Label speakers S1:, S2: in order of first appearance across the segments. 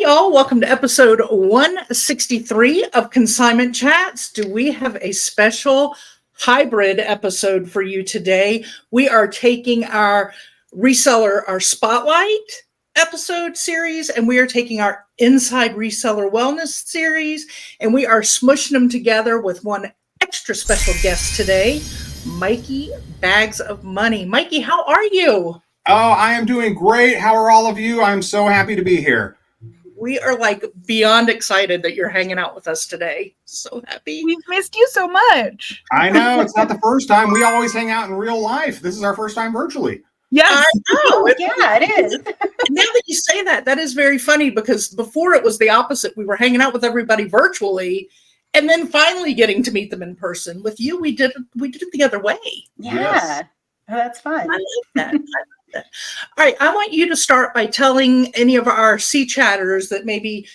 S1: y'all. Welcome to episode 163 of Consignment Chats. Do we have a special hybrid episode for you today? We are taking our Spotlight episode series, and we are taking our Inside Reseller Wellness series, and we are smushing them together with one extra special guest today, Mikey Bags of Money. Mikey, how are you?
S2: Oh, I am doing great. How are all of you? I'm so happy to be here.
S1: We are like beyond excited that you're hanging out with us today. So happy.
S3: We've missed you so much.
S2: I know. It's not the first time. We always hang out in real life. This is our first time virtually.
S3: Yes.
S1: Yeah, it is. Now that you say that, that is very funny because before it was the opposite. We were hanging out with everybody virtually and then finally getting to meet them in person. With you, we did it the other way.
S4: Yeah.
S2: Yes.
S4: Oh, that's fun.
S1: I like that. All right, I want you to start by telling any of our C-chatters that maybe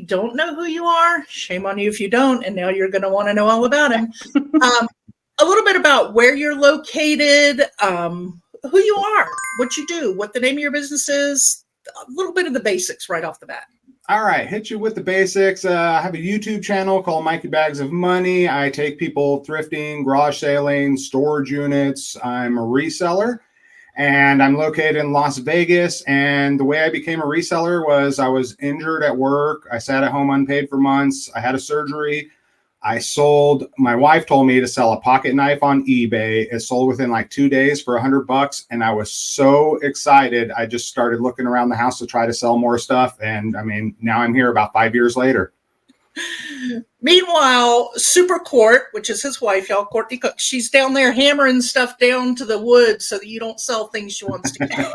S1: don't know who you are. Shame on you if you don't, and now you're going to want to know all about him. A little bit about where you're located, who you are, what you do, what the name of your business is, a little bit of the basics right off the bat.
S2: All right, hit you with the basics. I have a YouTube channel called Mikey Bags of Money. I take people thrifting, garage sailing, storage units. I'm a reseller. And I'm located in Las Vegas. And the way I became a reseller was I was injured at work. I sat at home unpaid for months. I had a surgery. I sold. My wife told me to sell a pocket knife on eBay. It sold within like 2 days for $100. And I was so excited. I just started looking around the house to try to sell more stuff. And I mean, now I'm here about 5 years later.
S1: Meanwhile, Super Court, which is his wife, y'all, Courtney Cook, she's down there hammering stuff down to the wood so that you don't sell things she wants to keep.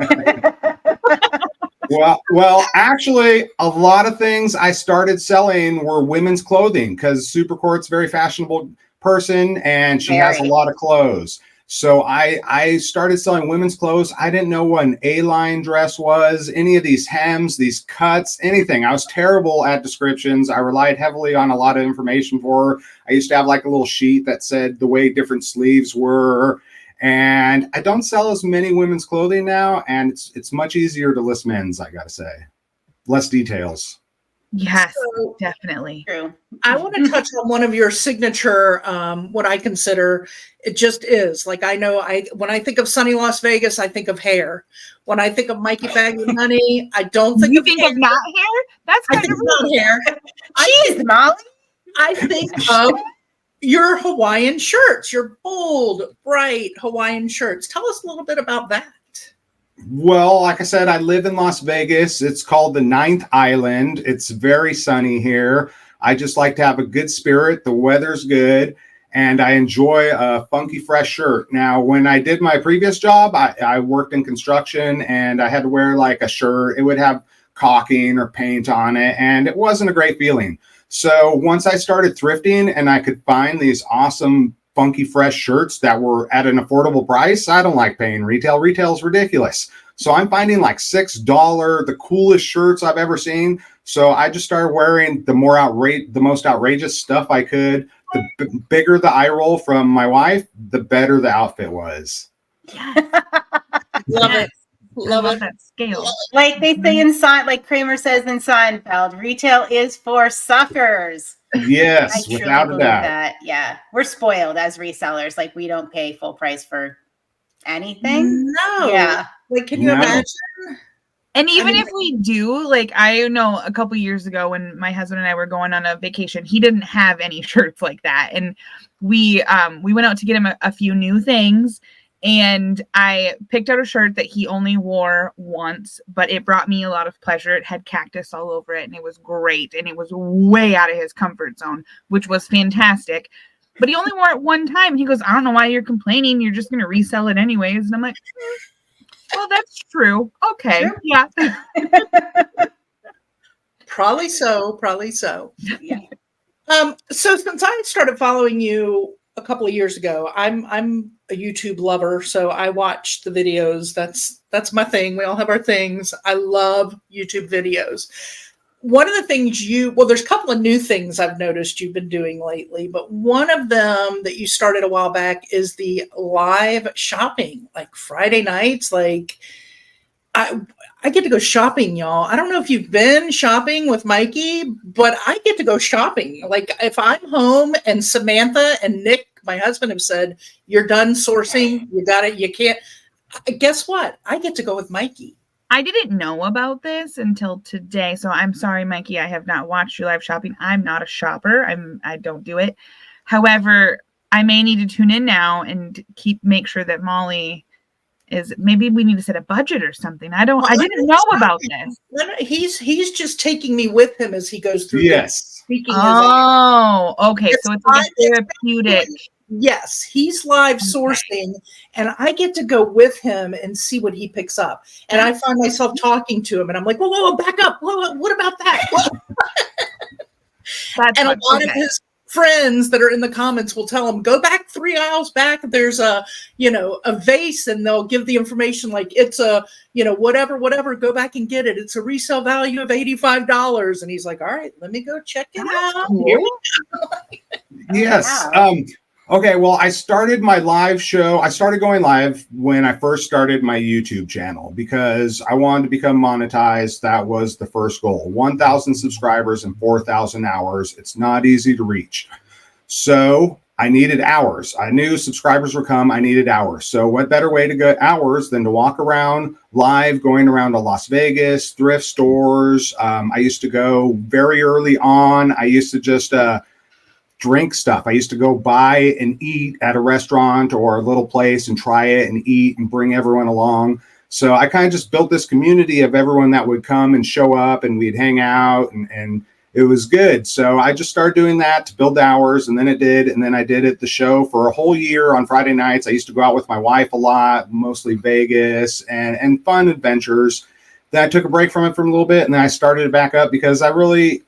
S2: Well, actually, a lot of things I started selling were women's clothing because Super Court's a very fashionable person and she has a lot of clothes. So I started selling women's clothes. I didn't know what an A-line dress was, any of these hems, these cuts, anything. I was terrible at descriptions. I relied heavily on a lot of information for her. I used to have like a little sheet that said the way different sleeves were. And I don't sell as many women's clothing now. And it's much easier to list men's, I got to say. Less details.
S3: Yes, definitely.
S4: True.
S1: I want to touch on one of your signature, what I consider it just is. Like, I know when I think of sunny Las Vegas, I think of hair. When I think of Mikey Bag of Money, I don't think
S3: of hair. Not hair? That's kind of
S1: not hair.
S4: Jeez, Molly.
S1: I think of your Hawaiian shirts, your bold, bright Hawaiian shirts. Tell us a little bit about that.
S2: Well, like I said, I live in Las Vegas. It's called the Ninth Island. It's very sunny here. I just like to have a good spirit. The weather's good, and I enjoy a funky, fresh shirt. Now, when I did my previous job, I worked in construction, and I had to wear like a shirt. It would have caulking or paint on it, and it wasn't a great feeling. So once I started thrifting and I could find these awesome funky fresh shirts that were at an affordable price, I don't like paying retail. Retail's ridiculous. So I'm finding like $6, the coolest shirts I've ever seen. So I just started wearing the most outrageous stuff I could. The bigger the eye roll from my wife, the better the outfit was.
S3: Yes.
S1: Love it.
S3: Love that scale.
S4: Like they say inside, like Kramer says in Seinfeld, retail is for suckers.
S2: Yes,
S4: I
S2: without a doubt.
S4: that. Yeah, we're spoiled as resellers. Like we don't pay full price for anything.
S1: No.
S4: Yeah.
S1: Like, can you imagine?
S3: And even if we do, like, I know a couple years ago when my husband and I were going on a vacation, he didn't have any shirts like that. And we went out to get him a few new things. And I picked out a shirt that he only wore once, but it brought me a lot of pleasure. It had cactus all over it, and it was great. And it was way out of his comfort zone, which was fantastic. But he only wore it one time. He goes, I don't know why you're complaining. You're just going to resell it anyways. And I'm like, well, that's true. Okay. Sure. Yeah.
S1: Probably so.
S4: Yeah.
S1: So since I started following you a couple of years ago, I'm a YouTube lover, so I watch the videos. That's my thing. We all have our things. I love YouTube videos. One of the things there's a couple of new things I've noticed you've been doing lately, but one of them that you started a while back is the live shopping, like Friday nights. Like, I get to go shopping, y'all. I don't know if you've been shopping with Mikey, but I get to go shopping. Like if I'm home and Samantha and Nick, my husband, have said, you're done sourcing, you got it, you can't. Guess what? I get to go with Mikey.
S3: I didn't know about this until today. So I'm sorry, Mikey. I have not watched your live shopping. I'm not a shopper. I don't do it. However, I may need to tune in now and make sure that Molly is, maybe we need to set a budget or something. I didn't know about this.
S1: He's just taking me with him as he goes through.
S2: Yes.
S1: Speaking
S3: Oh, okay. So it's like a therapeutic.
S1: Yes, he's live sourcing, and I get to go with him and see what he picks up. And I find myself talking to him, and I'm like, whoa, back up. Whoa, what about that? And a lot of his friends that are in the comments will tell him, go back 3 aisles back. There's a vase, and they'll give the information like it's a, whatever, go back and get it. It's a resale value of $85. And he's like, all right, let me go check it out.
S3: Cool.
S1: Here we go.
S2: Yes. Okay, well, I started my live show. I started going live when I first started my YouTube channel because I wanted to become monetized. That was the first goal. 1,000 subscribers and 4,000 hours. It's not easy to reach. So I needed hours. I knew subscribers would come. I needed hours. So what better way to get hours than to walk around live, going around to Las Vegas, thrift stores. I used to go very early on. I used to just drink stuff. I used to go buy and eat at a restaurant or a little place and try it and eat and bring everyone along. So I kind of just built this community of everyone that would come and show up, and we'd hang out, and it was good. So I just started doing that to build hours, and then it did. And then I did it the show for a whole year on Friday nights. I used to go out with my wife a lot, mostly Vegas and fun adventures. Then I took a break from it for a little bit, and then I started it back up because I really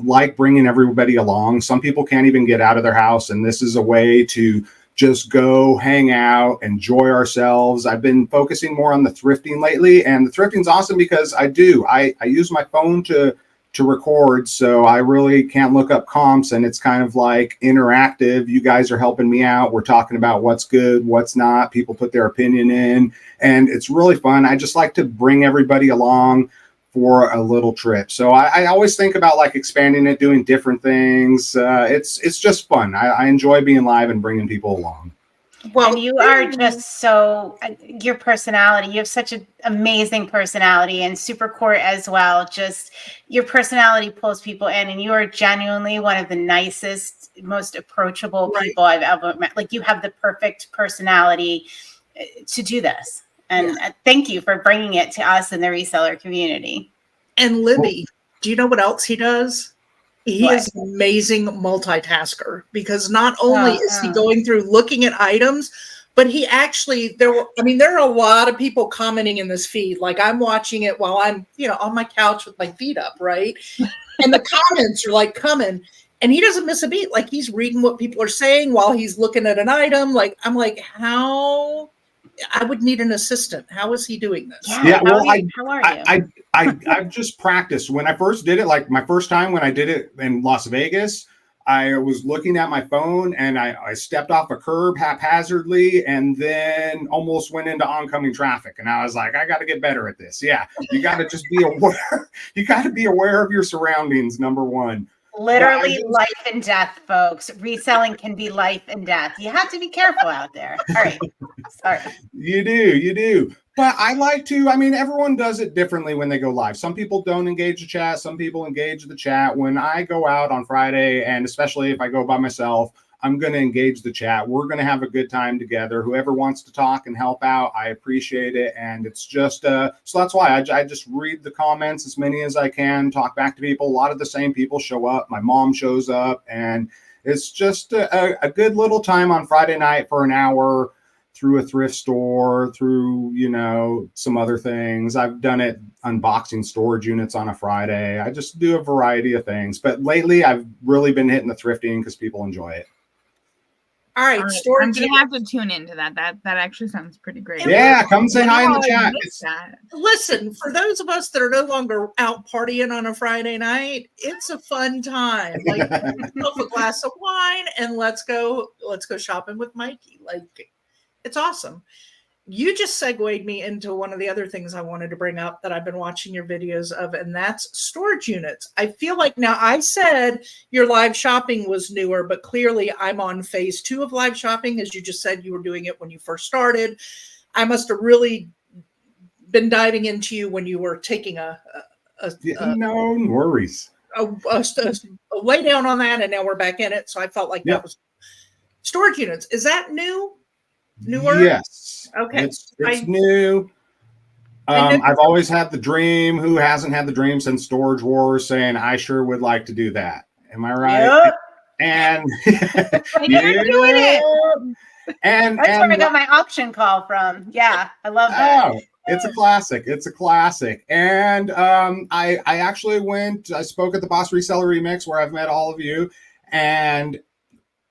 S2: like bringing everybody along. Some people can't even get out of their house, and this is a way to just go hang out, enjoy ourselves. I've been focusing more on the thrifting lately, and the thrifting's awesome because I use my phone to record, so I really can't look up comps, and it's kind of like interactive. You guys are helping me out. We're talking about what's good, what's not. People put their opinion in, and it's really fun. I just like to bring everybody along for a little trip. So I always think about like expanding it, doing different things. It's just fun. I enjoy being live and bringing people along.
S4: Well, and you are just so, your personality, you have such an amazing personality, and super court as well. Just your personality pulls people in, and you are genuinely one of the nicest, most approachable people I've ever met. Like, you have the perfect personality to do this. And thank you for bringing it to us in the reseller community.
S1: And Libby, do you know what else he does? He is an amazing multitasker, because not only is he going through looking at items, but he actually, there are a lot of people commenting in this feed. Like, I'm watching it while I'm, on my couch with my feet up, right? And the comments are like coming, and he doesn't miss a beat. Like, he's reading what people are saying while he's looking at an item. Like, I'm like, how? I would need an assistant. How is he doing this?
S2: Yeah, well,
S4: how are you?
S2: I've just practiced. When I first did it, like my first time when I did it in Las Vegas, I was looking at my phone and I stepped off a curb haphazardly and then almost went into oncoming traffic. And I was like, I got to get better at this. Yeah, you got to just be aware. You got to be aware of your surroundings, number one.
S4: Literally life and death, folks. Reselling can be life and death. You have to be careful out there. All right. Sorry. You
S2: do. But I like to, everyone does it differently when they go live. Some people don't engage the chat. Some people engage the chat. When I go out on Friday, and especially if I go by myself, I'm going to engage the chat. We're going to have a good time together. Whoever wants to talk and help out, I appreciate it. And it's just, so that's why I just read the comments as many as I can, talk back to people. A lot of the same people show up. My mom shows up, and it's just a good little time on Friday night for an hour through a thrift store, through, some other things. I've done it unboxing storage units on a Friday. I just do a variety of things. But lately I've really been hitting the thrifting because people enjoy it.
S1: All right, storage.
S3: I'm gonna have to tune into that. That actually sounds pretty great.
S2: Yeah, come say hi in the chat.
S1: Listen, for those of us that are no longer out partying on a Friday night, it's a fun time. Like, yourself a glass of wine and let's go shopping with Mikey. Like, it's awesome. you just segued me into one of the other things I wanted to bring up that I've been watching your videos of, and that's storage units. I feel like now I said your live shopping was newer, but clearly I'm on phase 2 of live shopping. As you just said, you were doing it when you first started. I must have really been diving into you when you were taking
S2: no worries.
S1: a lay down on that, and now we're back in it. So I felt like that was storage units. Is that new? Newer?
S2: Yes.
S1: Okay.
S2: It's new. I've always had the dream. Who hasn't had the dream since Storage Wars, saying I sure would like to do that. Am I right?
S4: Yep.
S2: And
S3: you're doing it.
S2: And
S4: that's where I got my auction call from. Yeah, I love that.
S2: Oh, it's a classic. It's a classic. And I actually I spoke at the Boss Reseller Remix where I've met all of you, and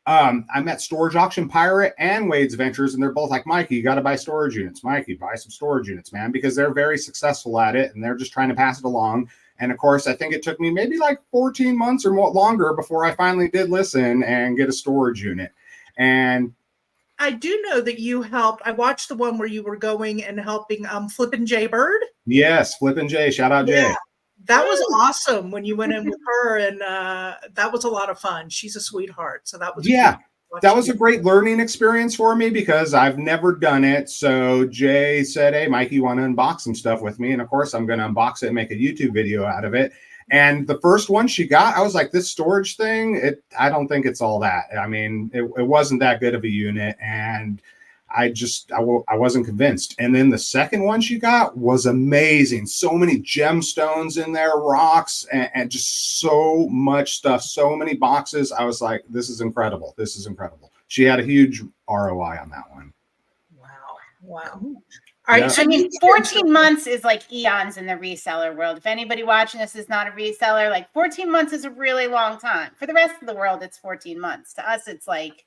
S2: I met Storage Auction Pirate and Wade's Ventures, and they're both like, Mikey, you got to buy storage units. Mikey, buy some storage units, man, because they're very successful at it, and they're just trying to pass it along. And of course, I think it took me maybe like 14 months or more longer before I finally did listen and get a storage unit. And
S1: I do know that you helped. I watched the one where you were going and helping Flippin' Jay Bird.
S2: Yes, Flippin' Jay. Shout out Jay.
S1: That was awesome when you went in with her, and that was a lot of fun. She's a sweetheart. So that was
S2: that was a great learning experience for me because I've never done it. So Jay said, hey, Mikey, you want to unbox some stuff with me? And of course, I'm going to unbox it and make a YouTube video out of it. And the first one she got, I was like, this storage thing, I don't think it's all that. I mean, it wasn't that good of a unit. And I wasn't convinced. And then the second one she got was amazing. So many gemstones in there, rocks, and just so much stuff, so many boxes. I was like, this is incredible. This is incredible. She had a huge ROI on that one.
S1: Wow. All right.
S2: Yeah.
S1: So
S4: I mean, 14 months is like eons in the reseller world. If anybody watching this is not a reseller, like 14 months is a really long time. For the rest of the world, it's 14 months. To us, it's like,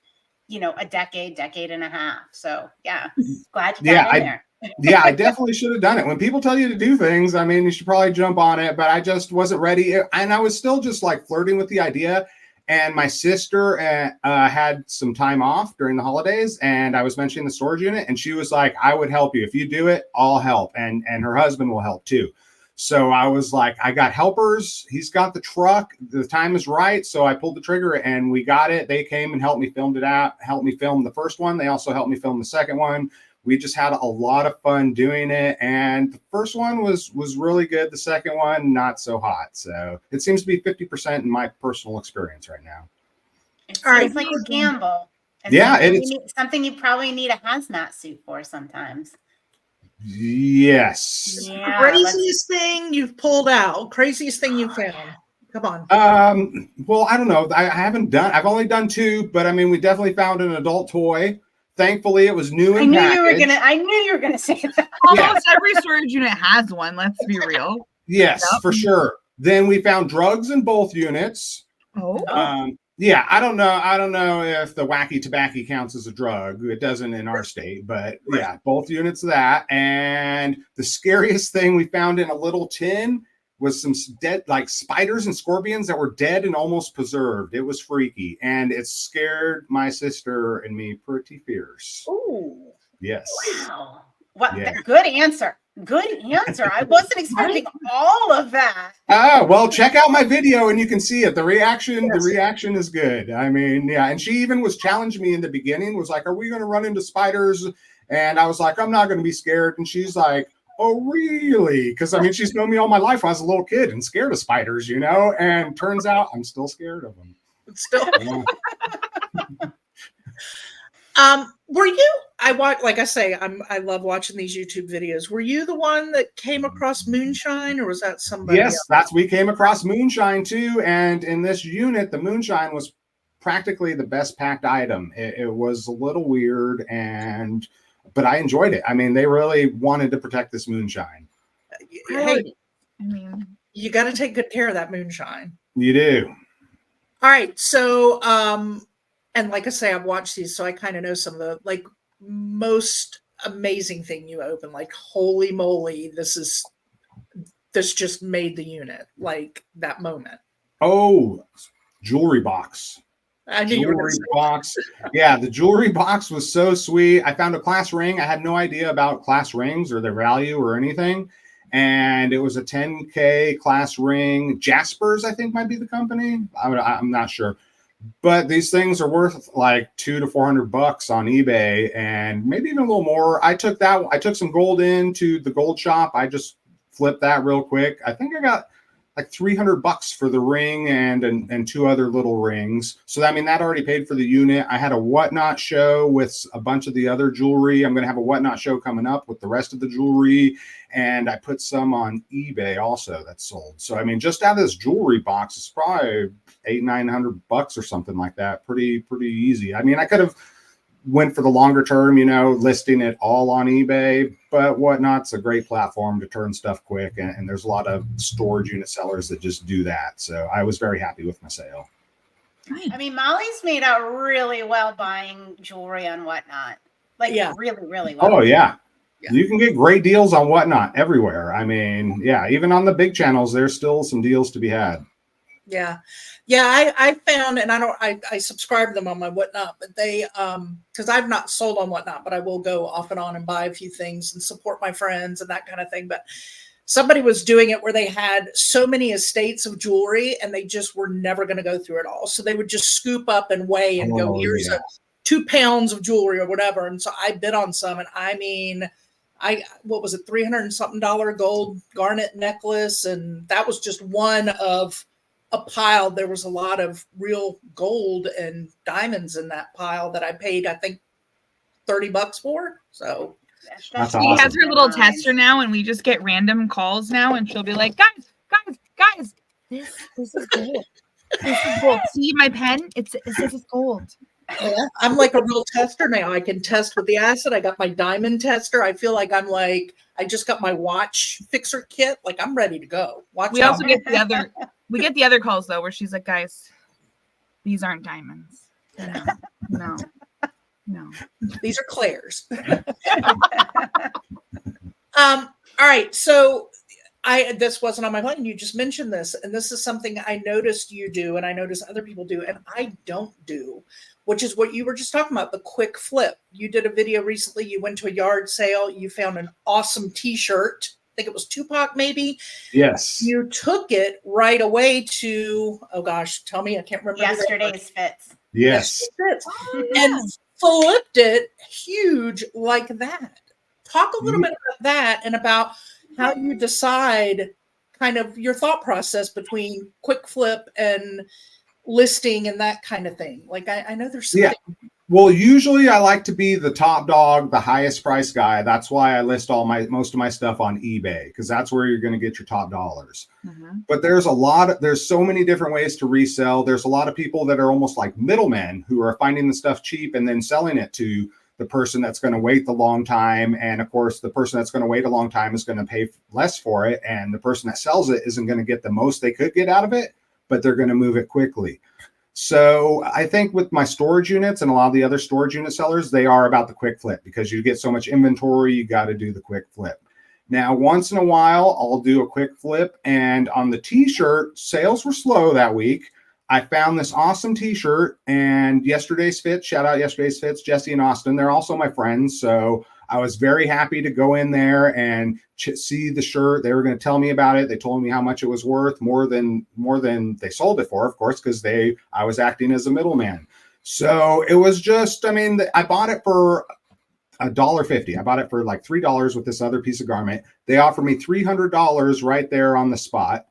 S4: a decade and a half. So yeah, glad you got in there.
S2: Yeah, I definitely should have done it. When people tell you to do things, I mean, you should probably jump on it, but I just wasn't ready. And I was still just like flirting with the idea. And my sister had some time off during the holidays, and I was mentioning the storage unit, and she was like, I would help you. If you do it, I'll help. And her husband will help too. So I was like, I got helpers. He's got the truck. The time is right. So I pulled the trigger and we got it. They came and helped me film the first one. They also helped me film the second one. We just had a lot of fun doing it. And the first one was really good. The second one, not so hot. So it seems to be 50% in my personal experience right now.
S4: It's like a gamble. And something you probably need a hazmat suit for sometimes.
S2: Yes.
S4: Yeah,
S1: craziest thing you've pulled out. Craziest thing you found. Come on.
S2: Well, I don't know. I've only done 2, but I mean, we definitely found an adult toy. Thankfully, it was new and
S4: I knew you were gonna say that.
S3: Almost every storage unit has one. Let's be real.
S2: Yes, for sure. Then we found drugs in both units.
S3: Oh.
S2: Yeah, I don't know if the wacky tobacco counts as a drug. It doesn't in our state, but yeah, both units of that. And the scariest thing we found in a little tin was some dead, like spiders and scorpions that were dead and almost preserved. It was freaky, and it scared my sister and me pretty fierce.
S4: Ooh.
S2: Yes.
S4: Wow. What? Yeah. Good answer. Good answer. I wasn't expecting all of that.
S2: Oh, well, check out my video and you can see it. The reaction is good. I mean, yeah. And she even was challenging me in the beginning, was like, are we going to run into spiders? And I was like, I'm not going to be scared. And she's like, oh, really? Because I mean, she's known me all my life when I was a little kid and scared of spiders, and turns out I'm still scared of them.
S1: Still.
S2: Yeah.
S1: Were you, I love watching these YouTube videos. Were you the one that came across moonshine, or was that somebody else?
S2: We came across moonshine too. And in this unit, the moonshine was practically the best packed item. It was a little weird, but I enjoyed it. I mean, they really wanted to protect this moonshine.
S1: Hey, you got to take good care of that moonshine.
S2: You do.
S1: All right. So, and like I say, I've watched these, so I kind of know some of the most amazing thing you open. Like, holy moly, this just made the unit. Like that moment.
S2: Oh, jewelry box.
S1: I knew you were going to
S2: jewelry
S1: say
S2: box. Yeah, the jewelry box was so sweet. I found a class ring. I had no idea about class rings or their value or anything. And it was a 10K class ring. Jaspers, I think, might be the company. I'm not sure. But these things are worth like $200 to $400 on eBay, and maybe even a little more. I took some gold into the gold shop. I just flipped that real quick. I think I got like $300 for the ring and two other little rings. So I mean, that already paid for the unit. I had a Whatnot show with a bunch of the other jewelry. I'm going to have a Whatnot show coming up with the rest of the jewelry. And I put some on eBay also that sold. So I mean, just out of this jewelry box, it's probably $800-900 or something like that. Pretty easy. I mean, I could have went for the longer term, listing it all on eBay, but Whatnot's a great platform to turn stuff quick. And there's a lot of storage unit sellers that just do that. So I was very happy with my sale.
S4: I mean, Molly's made out really well buying jewelry on Whatnot. Like, really, really well.
S2: Oh, yeah. You can get great deals on Whatnot everywhere. I mean, yeah, even on the big channels, there's still some deals to be had.
S1: Yeah. I found, and I subscribe to them on my Whatnot, but they, because I've not sold on Whatnot, but I will go off and on and buy a few things and support my friends and that kind of thing. But somebody was doing it where they had so many estates of jewelry and they just were never going to go through it all. So they would just scoop up and weigh and go, here's 2 pounds of jewelry or whatever. And so I bid on some, and I mean, what was it, $300 and something gold garnet necklace, and that was just one of a pile. There was a lot of real gold and diamonds in that pile that I paid, I think, $30 for. So
S2: that's
S3: she
S2: awesome.
S3: has her little tester now, and we just get random calls now, and she'll be like, guys, this is gold. This is gold. See my pen? It says it's gold.
S1: Yeah, I'm like a real tester now. I can test with the acid. I got my diamond tester. I feel like I just got my watch fixer kit. Like, I'm ready to go.
S3: We also get the other calls though, where she's like, guys, these aren't diamonds. No.
S1: These are Claire's. All right. So this wasn't on my plan. You just mentioned this, and this is something I noticed you do, and I noticed other people do, and I don't do, which is what you were just talking about, the quick flip. You did a video recently. You went to a yard sale. You found an awesome t-shirt. I think it was Tupac, maybe.
S2: Yes.
S1: You took it right away to, oh gosh, tell me, I can't remember.
S4: Yesterday's Fits.
S2: Yes.
S1: And flipped it huge like that. Talk a little bit about that and about how you decide kind of your thought process between quick flip and listing and that kind of thing. Like, I know there's something.
S2: Yeah. Well, usually I like to be the top dog, the highest price guy. That's why I list most of my stuff on eBay, because that's where you're going to get your top dollars. Mm-hmm. But there's so many different ways to resell. There's a lot of people that are almost like middlemen who are finding the stuff cheap and then selling it to the person that's going to wait the long time. And of course, the person that's going to wait a long time is going to pay less for it. And the person that sells it isn't going to get the most they could get out of it, but they're going to move it quickly. So I think with my storage units and a lot of the other storage unit sellers, they are about the quick flip, because you get so much inventory, you got to do the quick flip. Now, once in a while, I'll do a quick flip. And on the t-shirt, sales were slow that week. I found this awesome t-shirt, and Yesterday's Fits, shout out Yesterday's Fits, Jesse and Austin. They're also my friends. So I was very happy to go in there and see the shirt. They were going to tell me about it. They told me how much it was worth, more than they sold it for, of course, because I was acting as a middleman. So it was just, I mean, I bought it for $1.50. I bought it for like $3 with this other piece of garment. They offered me $300 right there on the spot.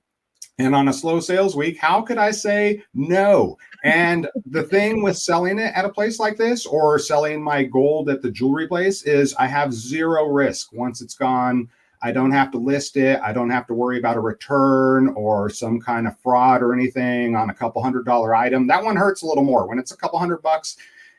S2: And on a slow sales week, how could I say no? And the thing with selling it at a place like this, or selling my gold at the jewelry place, is I have zero risk. Once it's gone, I don't have to list it. I don't have to worry about a return or some kind of fraud or anything on a couple $100 item. That one hurts a little more. When it's a couple $100,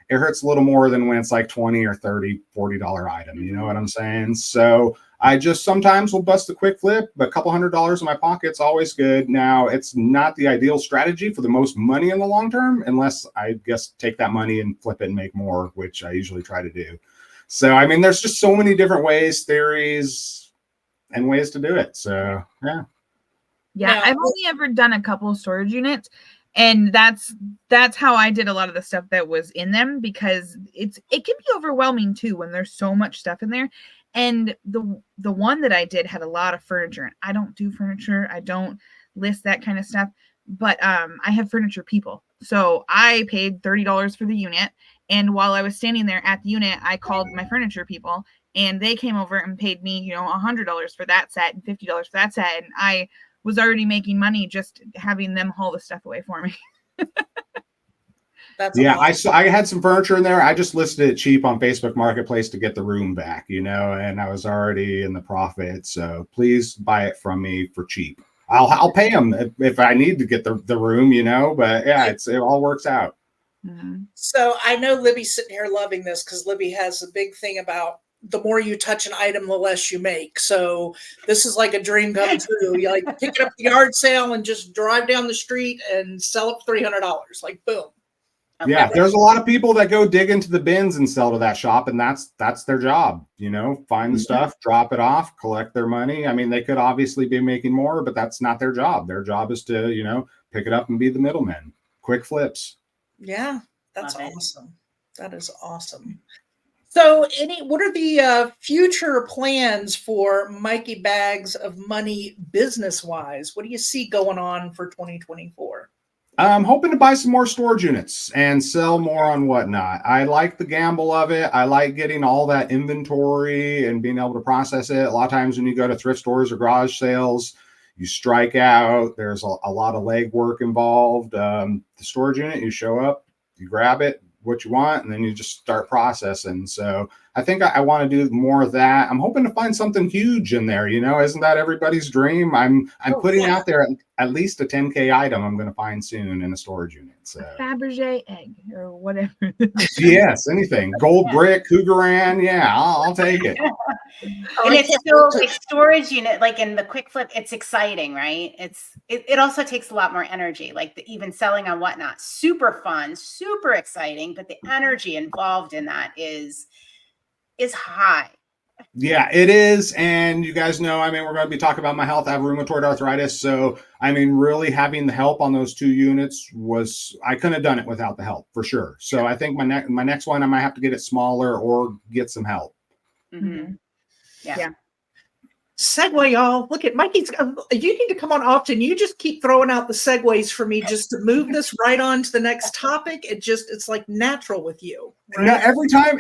S2: it hurts a little more than when it's like $20 or $30, $40 item. You know what I'm saying? So I just sometimes will bust a quick flip, but a couple $100 in my pocket's always good. Now, it's not the ideal strategy for the most money in the long term, unless I guess take that money and flip it and make more, which I usually try to do. So, I mean, there's just so many different ways, theories, and ways to do it. So, yeah.
S3: Yeah, I've only ever done a couple of storage units. And that's how I did a lot of the stuff that was in them, because it can be overwhelming too when there's so much stuff in there. And the one that I did had a lot of furniture. I don't do furniture. I don't list that kind of stuff. But I have furniture people. So I paid $30 for the unit. And while I was standing there at the unit, I called my furniture people, and they came over and paid me, $100 for that set and $50 for that set. And I was already making money just having them haul the stuff away for me.
S1: That's
S2: awesome. I had some furniture in there. I just listed it cheap on Facebook Marketplace to get the room back, and I was already in the profit. So please buy it from me for cheap. I'll pay them if I need to get the room, but yeah, it all works out.
S3: Mm-hmm.
S1: So I know Libby's sitting here loving this, because Libby has a big thing about the more you touch an item, the less you make. So this is like a dream come true. You like pick it up at the yard sale and just drive down the street and sell it for $300. Like, boom.
S2: Yeah, there's a lot of people that go dig into the bins and sell to that shop, and that's their job. Find the stuff, drop it off, collect their money. I mean, they could obviously be making more, but that's not their job. Their job is to, pick it up and be the middleman. Quick flips.
S1: Yeah, that's awesome. That is awesome. So what are the future plans for Mikey Bags of Money business-wise? What do you see going on for 2024?
S2: I'm hoping to buy some more storage units and sell more on Whatnot. I like the gamble of it. I like getting all that inventory and being able to process it. A lot of times when you go to thrift stores or garage sales, you strike out. There's a lot of legwork involved. The storage unit, you show up, you grab it, what you want, and then you just start processing. So I think I want to do more of that. I'm hoping to find something huge in there. Isn't that everybody's dream? I'm putting out there at least a 10K item I'm going to find soon in a storage unit. So
S3: a Fabergé egg or whatever.
S2: Yes, anything. Gold brick, Cougaran. Yeah, I'll take it.
S4: And it's still like storage unit, like in the quick flip, it's exciting, right? It also takes a lot more energy, like even selling on Whatnot, super fun, super exciting, but the energy involved in that is high.
S2: Yeah, it is. And you guys know, we're going to be talking about my health. I have rheumatoid arthritis. So, really having the help on those 2 units I couldn't have done it without the help for sure. So I think my next one, I might have to get it smaller or get some help.
S4: Mm-hmm. Yeah.
S1: Segue, y'all. Look at Mikey's. You need to come on often. You just keep throwing out the segues for me just to move this right on to the next topic. It's like natural with you. Right?
S2: Now,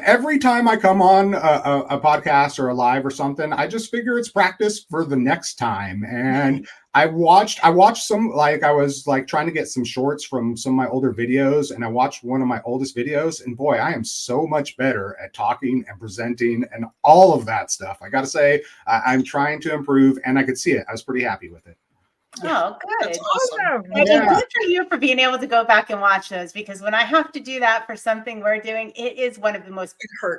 S2: every time I come on a podcast or a live or something, I just figure it's practice for the next time. And I watched some, I was trying to get some shorts from some of my older videos, and I watched one of my oldest videos, and boy, I am so much better at talking and presenting and all of that stuff. I got to say, I'm trying to improve, and I could see it. I was pretty happy with it.
S4: Oh, good.
S1: That's awesome.
S4: And good for you for being able to go back and watch those, because when I have to do that for something we're doing, it is one of the most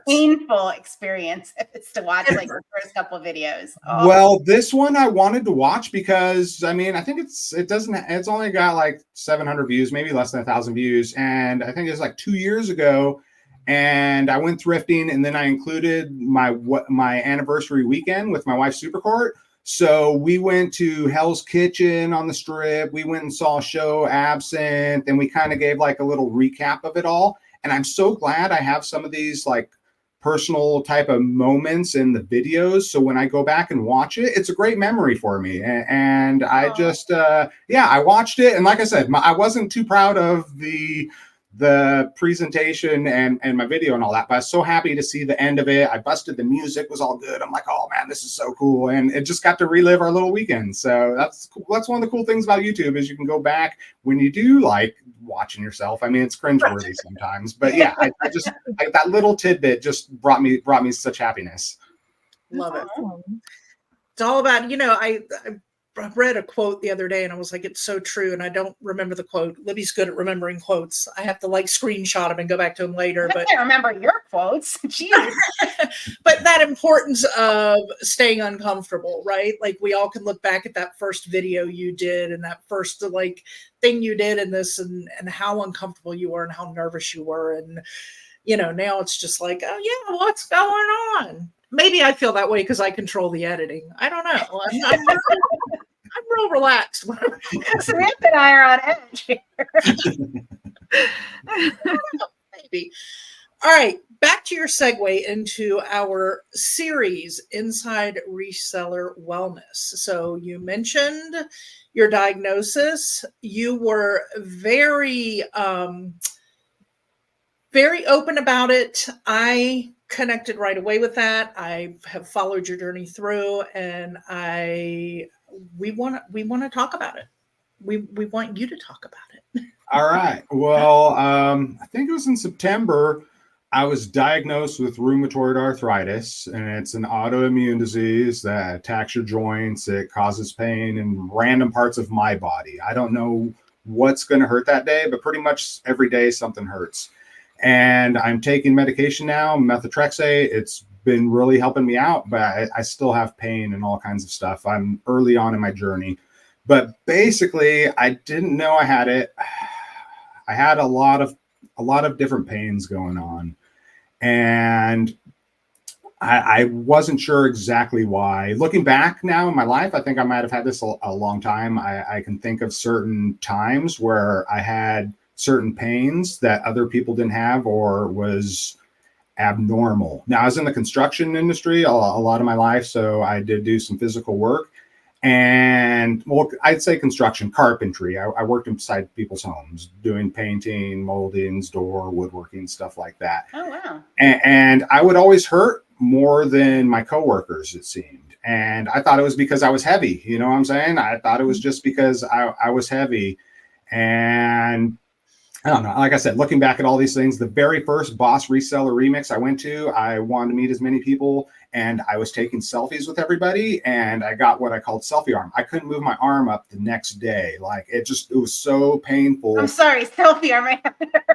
S4: painful experiences to watch the first couple of videos. Oh.
S2: Well, this one I wanted to watch because I think it's only got 700 views, maybe less than 1,000 views. And I think it's 2 years ago. And I went thrifting, and then I included my anniversary weekend with my wife's Supercourt. So we went to Hell's Kitchen on the Strip. We went and saw a show, Absinthe, and we kind of gave a little recap of it all. And I'm so glad I have some of these personal type of moments in the videos. So when I go back and watch it, it's a great memory for me. And I just, I watched it. And like I said, I wasn't too proud of the presentation and my video and all that, but I was so happy to see the end of it. I busted the music, was all good. I'm like, oh man, this is so cool. And it just got to relive our little weekend. So that's one of the cool things about YouTube is you can go back when you do watching yourself. It's cringeworthy sometimes, but yeah, I just that little tidbit just brought me such happiness.
S1: Love it. It's all about, I read a quote the other day and I was like, it's so true. And I don't remember the quote. Libby's good at remembering quotes. I have to screenshot them and go back to them later.
S4: I can't remember your quotes. Jeez.
S1: But that importance of staying uncomfortable, right? We all can look back at that first video you did and that first thing you did in this and how uncomfortable you were and how nervous you were. And, now it's just oh yeah, what's going on? Maybe I feel that way because I control the editing. I don't know. I'm real relaxed.
S4: Samantha and I are on edge here.
S1: Maybe. All right, back to your segue into our series, Inside Reseller Wellness. So you mentioned your diagnosis. You were very, very open about it. I connected right away with that. I have followed your journey through, and we want to talk about it. We want you to talk about it.
S2: All right. Well, I think it was in September. I was diagnosed with rheumatoid arthritis, and it's an autoimmune disease that attacks your joints. It causes pain in random parts of my body. I don't know what's going to hurt that day, but pretty much every day something hurts. And I'm taking medication now, methotrexate. It's been really helping me out, but I still have pain and all kinds of stuff. I'm early on in my journey. But basically, I didn't know I had it. I had a lot of different pains going on, and I wasn't sure exactly why. Looking back now in my life, I think I might have had this a long time. I can think of certain times where I had certain pains that other people didn't have or was abnormal. Now, I was in the construction industry a lot of my life, so I did do some physical work. And well, I'd say construction, carpentry. I worked inside people's homes doing painting, moldings, door, woodworking, stuff like that.
S4: Oh, wow.
S2: And I would always hurt more than my coworkers, it seemed. And I thought it was because I was heavy. You know what I'm saying? I thought it was just because I was heavy. And I don't know. Like I said, looking back at all these things, the very first Boss Reseller Remix I went to, I wanted to meet as many people, and I was taking selfies with everybody, and I got what I called selfie arm. I couldn't move my arm up the next day. Like it was so painful.
S4: I'm sorry, selfie arm.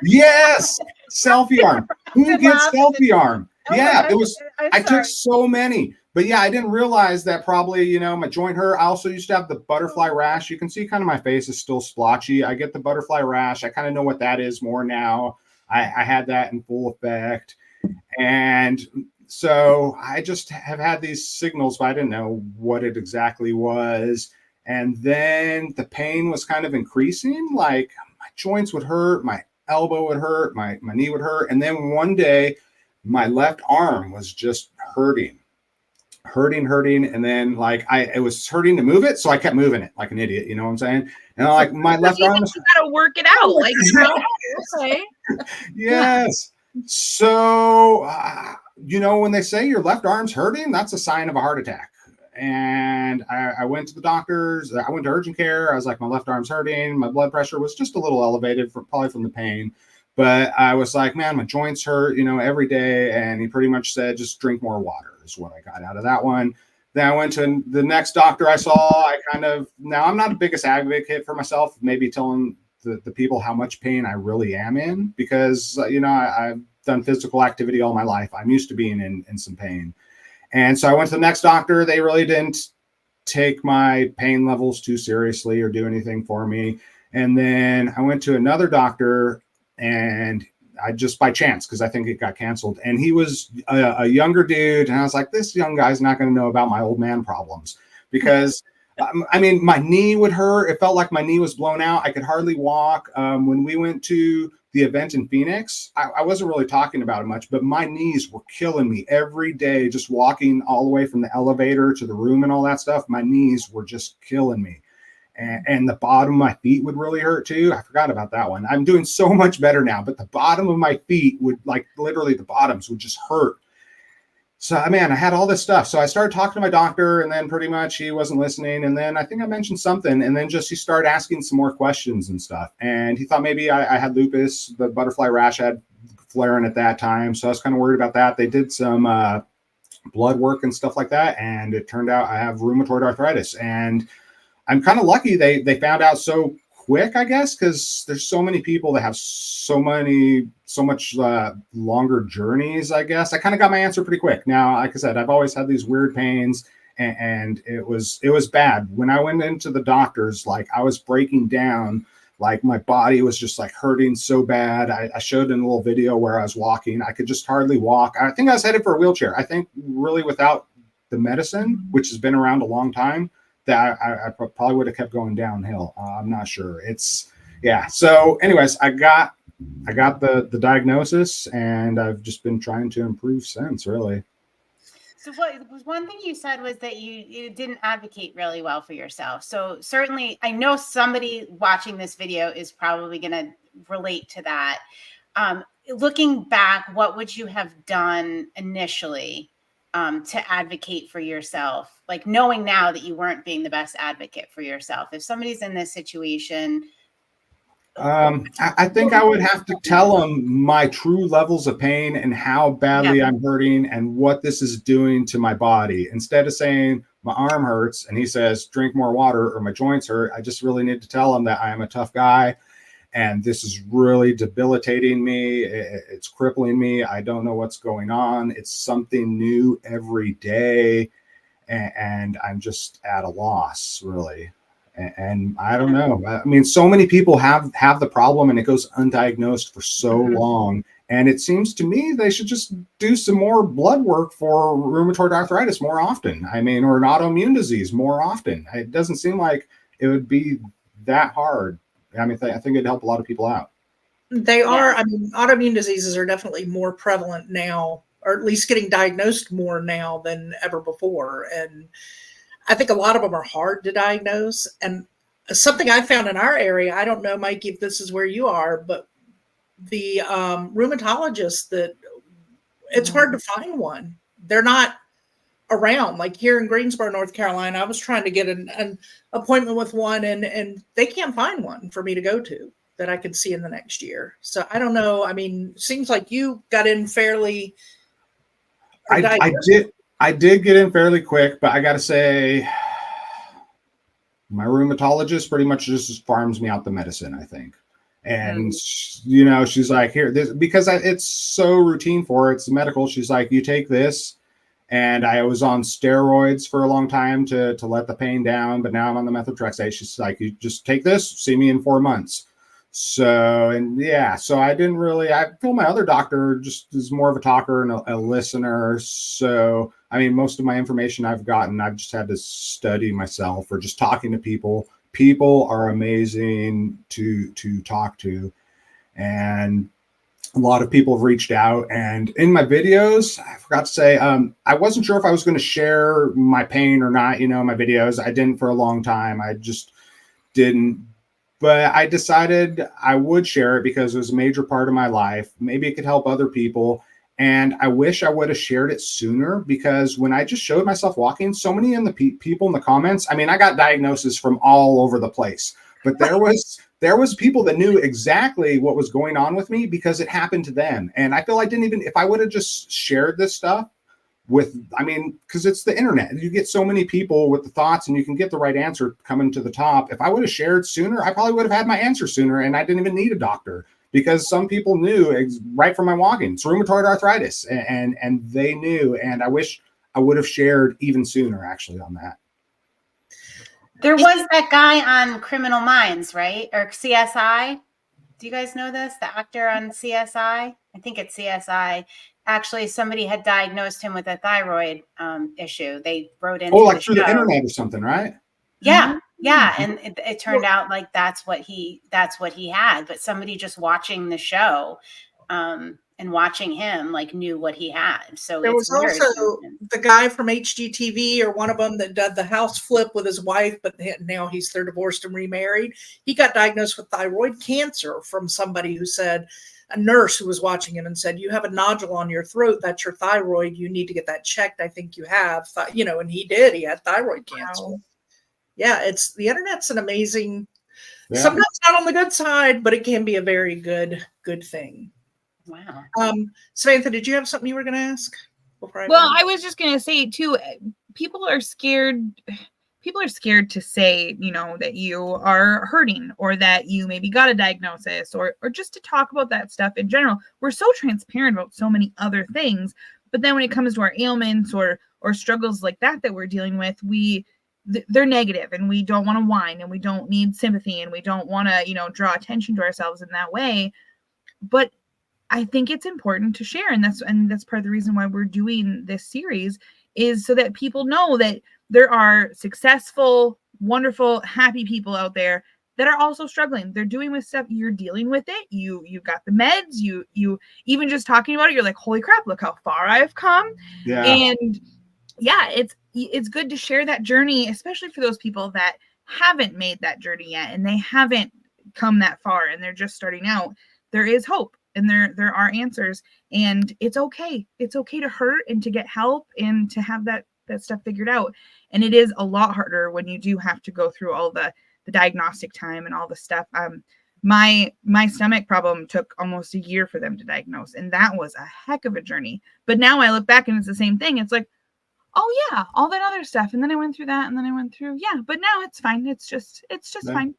S2: Yes, selfie arm. Who gets selfie arm?
S4: Oh,
S2: Yeah, it was. I
S4: sorry.
S2: took so many. But yeah, I didn't realize that probably, my joint hurt. I also used to have the butterfly rash. You can see kind of my face is still splotchy. I get the butterfly rash. I kind of know what that is more now. I had that in full effect. And so I just have had these signals, but I didn't know what it exactly was. And then the pain was kind of increasing. Like my joints would hurt, my elbow would hurt, my knee would hurt. And then one day my left arm was just hurting. And then it was hurting to move it, so I kept moving it like an idiot, you know what I'm saying? And like my left arm was,
S3: you gotta work it out, like okay.
S2: Yes. So when they say your left arm's hurting, that's a sign of a heart attack. And I went to the doctors. I went to urgent care. I was like, my left arm's hurting. My blood pressure was just a little elevated, probably from the pain. But I was like, man, my joints hurt, every day. And he pretty much said, just drink more water is what I got out of that one. Then I went to the next doctor I saw. Now I'm not the biggest advocate for myself, maybe telling the people how much pain I really am in, because, I've done physical activity all my life. I'm used to being in some pain. And so I went to the next doctor. They really didn't take my pain levels too seriously or do anything for me. And then I went to another doctor, and I just by chance, because I think it got canceled. And he was a younger dude. And I was like, this young guy's not going to know about my old man problems, because my knee would hurt. It felt like my knee was blown out. I could hardly walk. When we went to the event in Phoenix, I wasn't really talking about it much, but my knees were killing me every day, just walking all the way from the elevator to the room and all that stuff. My knees were just killing me. And the bottom of my feet would really hurt too. I forgot about that one. I'm doing so much better now, but the bottom of my feet would, like, literally the bottoms would just hurt. So, I had all this stuff. So I started talking to my doctor, and then pretty much he wasn't listening. And then I think I mentioned something, and then he started asking some more questions and stuff. And he thought maybe I had lupus, the butterfly rash had flaring at that time. So I was kind of worried about that. They did some blood work and stuff like that. And it turned out I have rheumatoid arthritis. And I'm kind of lucky they found out so quick, I guess, because there's so many people that have so much longer journeys, I guess. I kind of got my answer pretty quick. Now, like I said, I've always had these weird pains, and it was bad. When I went into the doctors, like I was breaking down, like my body was just like hurting so bad. I showed in a little video where I was walking. I could just hardly walk. I think I was headed for a wheelchair. I think really without the medicine, which has been around a long time, that I probably would have kept going downhill. I'm not sure. It's yeah. So anyways, I got the diagnosis, and I've just been trying to improve since, really.
S4: So what was one thing you said was that you didn't advocate really well for yourself. So certainly I know somebody watching this video is probably going to relate to that. Looking back, what would you have done initially to advocate for yourself? Like knowing now that you weren't being the best advocate for yourself. If somebody's in this situation,
S2: I think I would have to tell them my true levels of pain and how badly I'm hurting and what this is doing to my body. Instead of saying my arm hurts and he says, drink more water, or my joints hurt, I just really need to tell him that I am a tough guy and this is really debilitating me. It's crippling me. I don't know what's going on. It's something new every day. And I'm just at a loss, really. And I don't know. I mean, so many people have the problem and it goes undiagnosed for so long. And it seems to me they should just do some more blood work for rheumatoid arthritis more often. I mean, or an autoimmune disease more often. It doesn't seem like it would be that hard. I mean, I think it'd help a lot of people out.
S1: They are. I mean, autoimmune diseases are definitely more prevalent now, or at least getting diagnosed more now than ever before. And I think a lot of them are hard to diagnose. And something I found in our area, I don't know, Mikey, if this is where you are, but the rheumatologists, that it's hard to find one. They're not around. Like here in Greensboro, North Carolina, I was trying to get an appointment with one, and they can't find one for me to go to that I could see in the next year. So I don't know. I mean, seems like you got in fairly.
S2: I did get in fairly quick, but I got to say, my rheumatologist pretty much just farms me out the medicine, I think. And, you know, she's like, here, this, because it's so routine for her, it's medical. She's like, you take this. And I was on steroids for a long time to let the pain down, but now I'm on the methotrexate. She's like, you just take this, see me in 4 months. So, and yeah, so I feel my other doctor just is more of a talker and a listener. So, I mean, most of my information I've gotten, I've just had to study myself or just talking to people. People are amazing to talk to. And a lot of people have reached out. And in my videos, I forgot to say, I wasn't sure if I was going to share my pain or not, you know, my videos. I didn't for a long time. I just didn't. But I decided I would share it because it was a major part of my life. Maybe it could help other people. And I wish I would have shared it sooner, because when I just showed myself walking, so many in the people in the comments, I mean, I got diagnoses from all over the place, but there was people that knew exactly what was going on with me because it happened to them. And I feel I didn't even, if I would have just shared this stuff because it's the internet, you get so many people with the thoughts and you can get the right answer coming to the top. If I would have shared sooner, I probably would have had my answer sooner and I didn't even need a doctor, because some people knew right from my walking, it's rheumatoid arthritis, and they knew. And I wish I would have shared even sooner, actually, on that.
S4: There was that guy on Criminal Minds, right? Or CSI. Do you guys know this? The actor on CSI? I think it's CSI. Actually, somebody had diagnosed him with a thyroid issue. They wrote into
S2: through the internet or something, right?
S4: Yeah. Yeah. And it turned out like that's what he had. But somebody just watching the show and watching him like knew what he had. So
S1: there was also the guy from HGTV, or one of them, that did the house flip with his wife, but now they're divorced and remarried. He got diagnosed with thyroid cancer from somebody who said, a nurse who was watching him and said, you have a nodule on your throat. That's your thyroid. You need to get that checked. I think you have, and he did. He had thyroid cancer. Wow. Yeah, the internet's an amazing, sometimes not on the good side, but it can be a very good thing.
S4: Wow.
S1: Samantha, did you have something you were going to ask?
S3: I was just going to say too, people are scared to say, that you are hurting, or that you maybe got a diagnosis, or just to talk about that stuff in general. We're so transparent about so many other things, but then when it comes to our ailments or struggles like that we're dealing with, they're negative, and we don't want to whine, and we don't need sympathy, and we don't want to, draw attention to ourselves in that way. But I think it's important to share. And that's part of the reason why we're doing this series, is so that people know that there are successful, wonderful, happy people out there that are also struggling. They're doing with stuff, you're dealing with it. You've got the meds, you even just talking about it, you're like, holy crap, look how far I've come.
S2: Yeah.
S3: And yeah, it's good to share that journey, especially for those people that haven't made that journey yet and they haven't come that far and they're just starting out. There is hope and there are answers, and it's okay. It's okay to hurt and to get help and to have that stuff figured out. And it is a lot harder when you do have to go through all the diagnostic time and all the stuff. My stomach problem took almost a year for them to diagnose, and that was a heck of a journey. But now I look back and it's the same thing. It's like, oh yeah, all that other stuff, and then I went through that, and then I went through but now it's fine. It's just fine.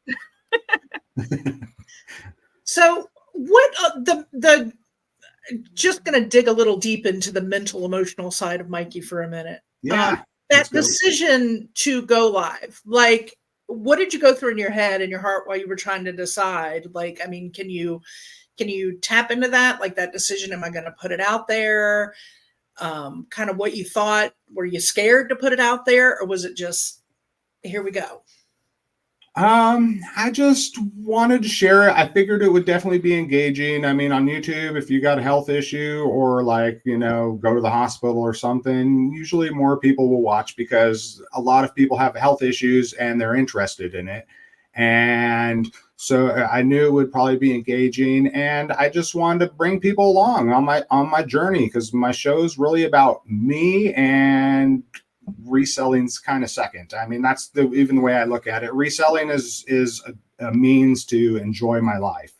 S1: So what the just going to dig a little deep into the mental emotional side of Mikey for a minute.
S2: Yeah.
S1: That decision to go live, like, what did you go through in your head and your heart while you were trying to decide? Like, I mean, can you tap into that, like that decision? Am I going to put it out there? Kind of what you thought. Were you scared to put it out there, or was it just, here we go?
S2: I just wanted to share it. I figured it would definitely be engaging. I mean, on YouTube, if you got a health issue or like, go to the hospital or something, usually more people will watch because a lot of people have health issues and they're interested in it. And so I knew it would probably be engaging, and I just wanted to bring people along on my journey, because my show is really about me, and reselling's kind of second. I mean, that's even the way I look at it. Reselling is a means to enjoy my life,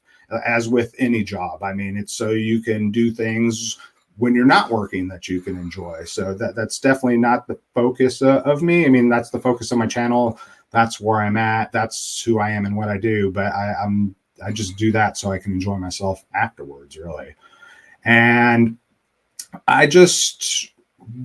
S2: as with any job. I mean, it's so you can do things when you're not working that you can enjoy. So that's definitely not the focus of me. I mean, that's the focus of my channel. That's where I'm at. That's who I am and what I do. But I just do that so I can enjoy myself afterwards, really. And I just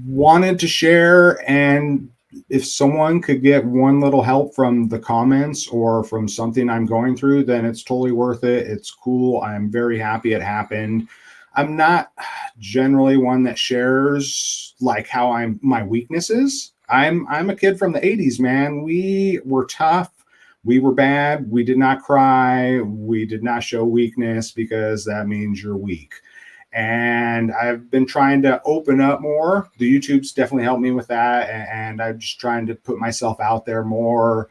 S2: wanted to share, and if someone could get one little help from the comments or from something I'm going through, then it's totally worth it. It's cool. I'm very happy it happened. I'm not generally one that shares like how my weaknesses. I'm a kid from the 80s, man. We were tough. We were bad. We did not cry. We did not show weakness, because that means you're weak. And I've been trying to open up more. The YouTube's definitely helped me with that. And I'm just trying to put myself out there more.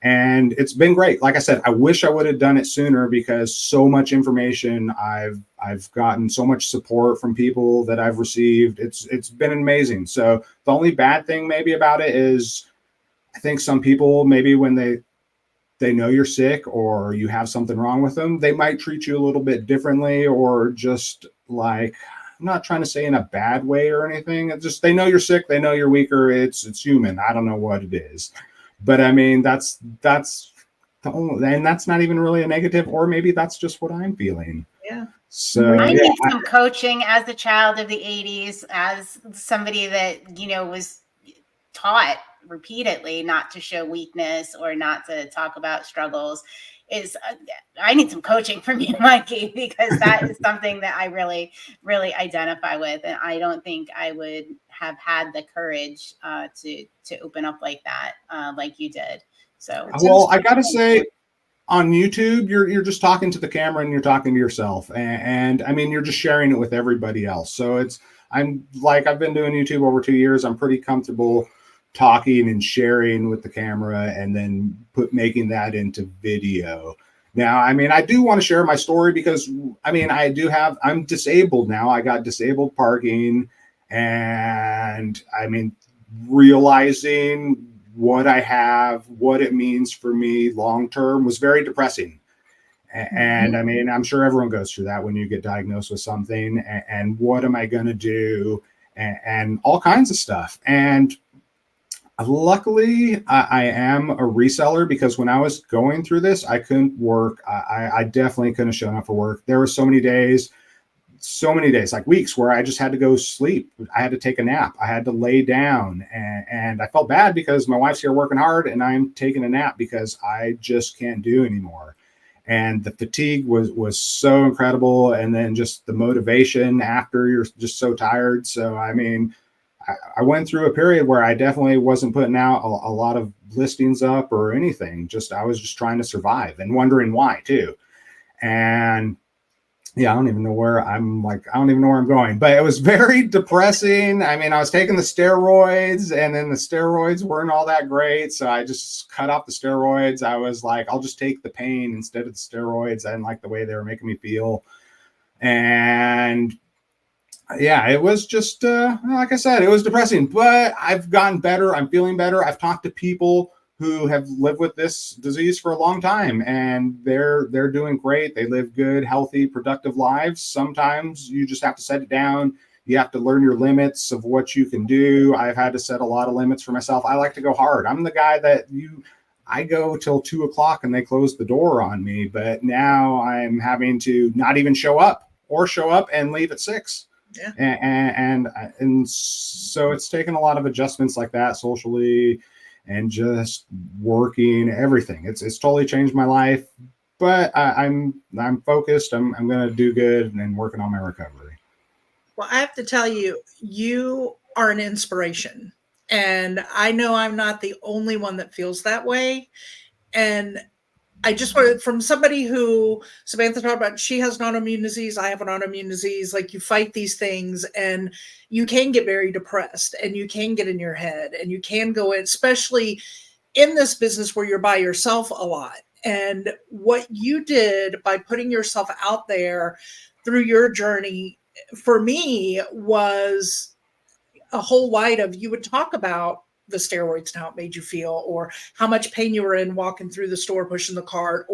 S2: And it's been great. Like I said, I wish I would have done it sooner, because so much information, I've gotten so much support from people that I've received. It's been amazing. So the only bad thing maybe about it is, I think some people, maybe when they know you're sick or you have something wrong with them, they might treat you a little bit differently, or just like, I'm not trying to say in a bad way or anything. It's just, they know you're sick. They know you're weaker. It's human. I don't know what it is. But I mean, that's the only, and that's not even really a negative, or maybe that's just what I'm feeling.
S1: Yeah.
S2: So
S4: I need some coaching as a child of the 80s, as somebody that, was taught repeatedly not to show weakness or not to talk about struggles. I need some coaching from you, Mikey, because that is something that I really, really identify with. And I don't think I would have had the courage to open up like that, like you did. So,
S2: well, I got to say, on YouTube, you're just talking to the camera and you're talking to yourself. And I mean, you're just sharing it with everybody else. So I've been doing YouTube over 2 years. I'm pretty comfortable talking and sharing with the camera, and then making that into video. Now, I mean, I do want to share my story, because I mean, I'm disabled now. I got disabled parking, and I mean, realizing what I have, what it means for me long-term, was very depressing. And I mean, I'm sure everyone goes through that when you get diagnosed with something, and what am I going to do, and all kinds of stuff. And luckily, I am a reseller, because when I was going through this, I couldn't work. I definitely couldn't have shown up for work. There were so many days, like weeks, where I just had to go sleep. I had to take a nap. I had to lay down, and I felt bad, because my wife's here working hard and I'm taking a nap because I just can't do anymore. And the fatigue was so incredible. And then just the motivation after, you're just so tired. So, I mean, I went through a period where I definitely wasn't putting out a lot of listings up or anything. I was just trying to survive and wondering why too. And yeah, I don't even know where I'm going, but it was very depressing. I mean, I was taking the steroids and then the steroids weren't all that great. So I just cut off the steroids. I was like, I'll just take the pain instead of the steroids. I didn't like the way they were making me feel. And yeah, it was just, like I said, it was depressing, but I've gotten better. I'm feeling better. I've talked to people who have lived with this disease for a long time, and they're doing great. They live good, healthy, productive lives. Sometimes you just have to set it down. You have to learn your limits of what you can do. I've had to set a lot of limits for myself. I like to go hard. I'm the guy that I go till 2:00 and they close the door on me, but now I'm having to not even show up or show up and leave at 6.
S1: Yeah.
S2: And so it's taken a lot of adjustments like that socially, and just working everything. It's totally changed my life, but I'm focused. I'm going to do good and working on my recovery.
S1: Well, I have to tell you, you are an inspiration, and I know I'm not the only one that feels that way. And I just wanted, from somebody who Samantha talked about, she has an autoimmune disease, I have an autoimmune disease. Like, you fight these things and you can get very depressed and you can get in your head and you can go in, especially in this business where you're by yourself a lot. And what you did by putting yourself out there through your journey, for me, was a whole wide of, you would talk about the steroids and how it made you feel, or how much pain you were in walking through the store, pushing the cart,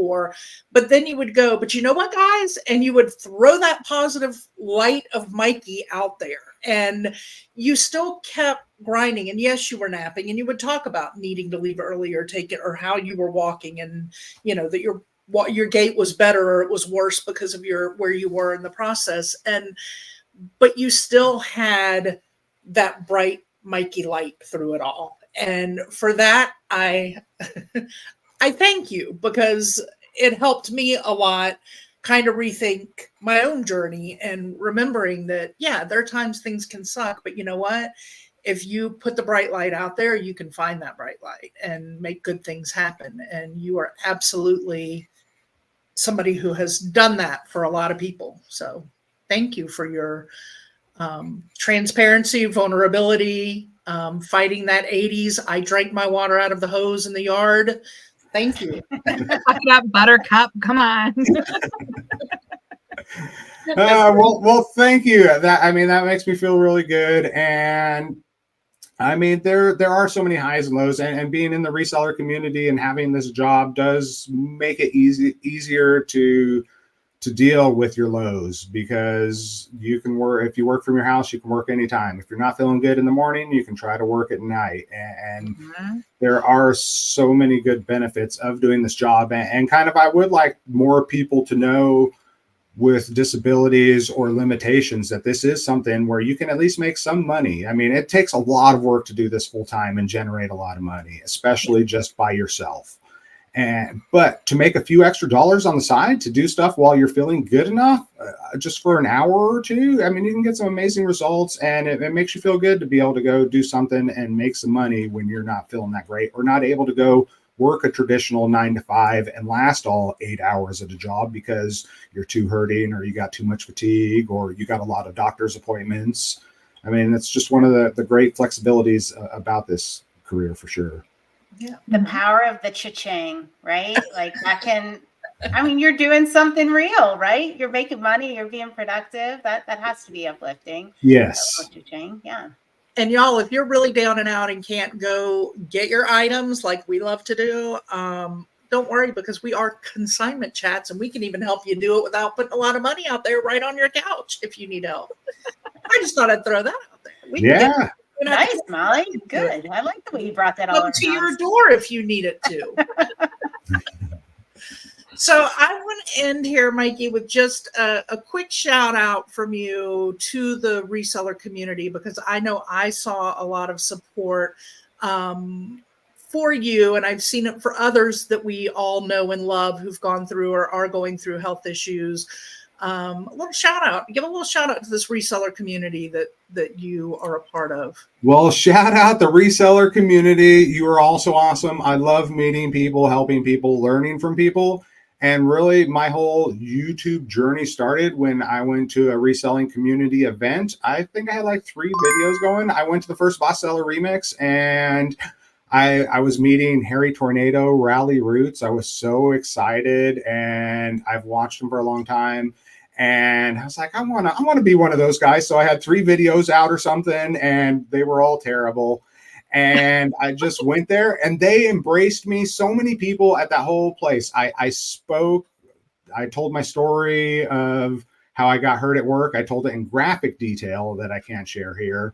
S1: but then you would go, but you know what, guys? And you would throw that positive light of Mikey out there, and you still kept grinding. And yes, you were napping, and you would talk about needing to leave early or take it, or how you were walking, and that your gait was better or it was worse because of where you were in the process. But you still had that bright Mikey light through it all. And for that, I thank you, because it helped me a lot kind of rethink my own journey, and remembering that, yeah, there are times things can suck, but you know what? If you put the bright light out there, you can find that bright light and make good things happen. And you are absolutely somebody who has done that for a lot of people. So thank you for your transparency, vulnerability, fighting that 80s. I drank my water out of the hose in the yard. Thank you.
S3: Buttercup, come on.
S2: Well, thank you. That makes me feel really good. And I mean, there are so many highs and lows, and being in the reseller community and having this job does make it easier to deal with your lows, because you can work, if you work from your house, you can work anytime. If you're not feeling good in the morning, you can try to work at night. And there are so many good benefits of doing this job. And kind of, I would like more people to know, with disabilities or limitations, that this is something where you can at least make some money. I mean, it takes a lot of work to do this full time and generate a lot of money, especially just by yourself. But to make a few extra dollars on the side to do stuff while you're feeling good enough, just for an hour or two, I mean, you can get some amazing results, and it makes you feel good to be able to go do something and make some money when you're not feeling that great, or not able to go work a traditional 9 to 5 and last all 8 hours at a job because you're too hurting, or you got too much fatigue, or you got a lot of doctor's appointments. I mean, it's just one of the great flexibilities about this career, for sure.
S4: Yeah. The power of the cha-ching, right? Like, that can, I mean, you're doing something real, right? You're making money, you're being productive. That has to be uplifting.
S2: Yes.
S4: Cha-ching, yeah.
S1: And y'all, if you're really down and out and can't go get your items like we love to do, don't worry, because we are Consignment Chats, and we can even help you do it without putting a lot of money out there, right on your couch if you need help. I just thought I'd throw that out there.
S4: Nice, Molly. Good. I like the way you brought that all around.
S1: To your door if you need it to. So I want to end here, Mikey, with just a quick shout out from you to the reseller community, because I know I saw a lot of support for you, and I've seen it for others that we all know and love who've gone through or are going through health issues. A little shout out. Give a little shout out to this reseller community that you are a part of.
S2: Well, shout out the reseller community. You are also awesome. I love meeting people, helping people, learning from people. And really, my whole YouTube journey started when I went to a reselling community event. I think I had like 3 videos going. I went to the first Boss Seller Remix, and I was meeting Harry Tornado, Rally Roots. I was so excited, and I've watched him for a long time. And I was like, I want to be one of those guys. So I had 3 videos out or something, and they were all terrible. And I just went there, and they embraced me. So many people at that whole place. I spoke. I told my story of how I got hurt at work. I told it in graphic detail that I can't share here.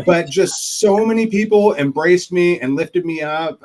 S2: But just so many people embraced me and lifted me up.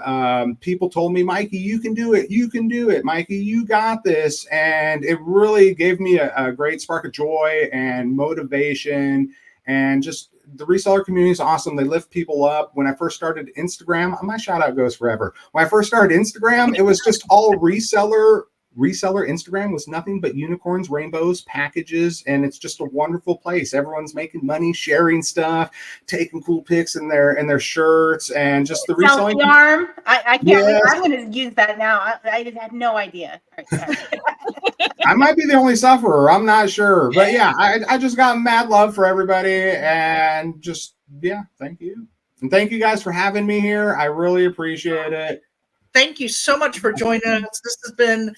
S2: People told me, Mikey, you can do it. You can do it. Mikey, you got this. And it really gave me a great spark of joy and motivation. And just the reseller community is awesome. They lift people up. When I first started Instagram, my shout out goes forever. When I first started Instagram, it was just all reseller. Instagram was nothing but unicorns, rainbows, packages, and it's just a wonderful place. Everyone's making money, sharing stuff, taking cool pics in their shirts, and just the reselling.
S4: Selfie arm. I can't. Yes. I'm going to use that now. I had no idea.
S2: I might be the only sufferer. I'm not sure, but yeah, I just got mad love for everybody, and just thank you, and thank you guys for having me here. I really appreciate it.
S1: Thank you so much for joining us. This has been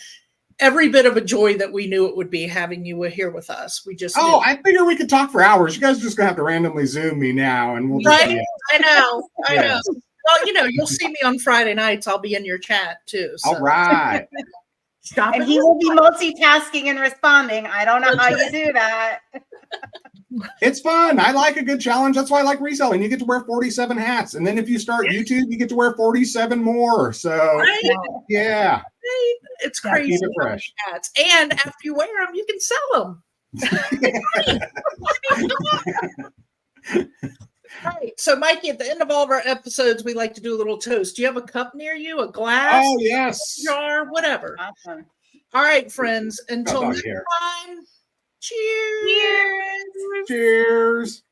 S1: every bit of a joy that we knew it would be having you here with us. We just
S2: I figure we could talk for hours. You guys are just gonna have to randomly Zoom me now, and we'll just
S1: I know. Well, you'll see me on Friday nights. I'll be in your chat too. So.
S2: All right.
S1: Stop
S4: and he will be multitasking and responding. I don't know how you do that.
S2: It's fun. I like a good challenge. That's why I like reselling. You get to wear 47 hats. And then if you start YouTube, you get to wear 47 more. So, yeah.
S1: It's crazy.
S2: Keep it fresh.
S1: Hats. And after you wear them, you can sell them. Right. So, Mikey, at the end of all of our episodes, we like to do a little toast. Do you have a cup near you? A glass?
S2: Oh, yes.
S1: Jar? Whatever.
S4: Awesome.
S1: All right, friends. Until next time. Cheers.
S2: Cheers.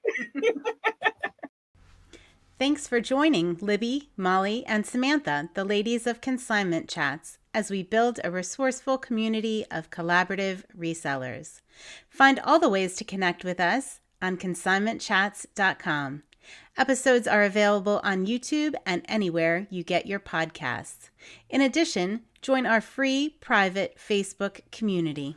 S5: Thanks for joining Libby, Molly, and Samantha, the ladies of Consignment Chats, as we build a resourceful community of collaborative resellers. Find all the ways to connect with us on consignmentchats.com. Episodes are available on YouTube and anywhere you get your podcasts. In addition, join our free private Facebook community.